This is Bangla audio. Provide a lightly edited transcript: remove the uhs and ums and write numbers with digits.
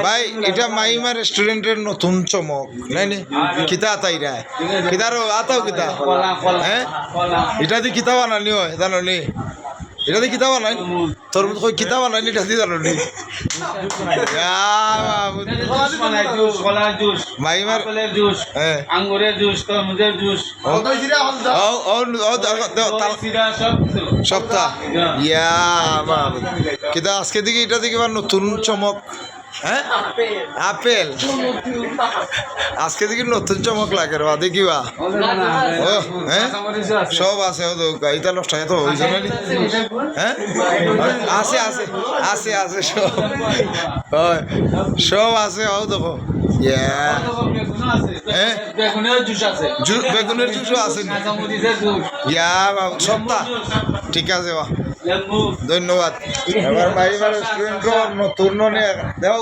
ভাই এটা মাইমা রেস্টুরেন্টের নতুন চমক নাই নি কিতা তাইরা কিতারও আতাও কিতা হ্যাঁ এটা দিয়ে কিতা বানানি হয় জানো নি এটা দিয়ে কিতা বানাই তোর মতো কই কিতা বানানি এটা দিয়ে জানো নি মাইমার হ্যাঁ আঙ্গুরের জুস তরমুজের জুস সপ্তাহ ইয়া কিতা আজকে দিকে এটা দিকে নতুন চমক হ্যাঁ আপেল আজকে দেখি নতুন চমক লাগে রা দেখিবা ও হ্যাঁ সব আছে ও তো গাড়িটা নষ্ট হয়ে তো হয়েছে না হ্যাঁ আছে আছে আছে আছে সব হয় সব আছে ও দেখো হ্যাঁ বেগুনের জুসও আছে ইয়া সপ্তাহ ঠিক আছে বা ধন্যবাদ এবার বাইরে রেস্টুরেন্ট নতুন দেওয়া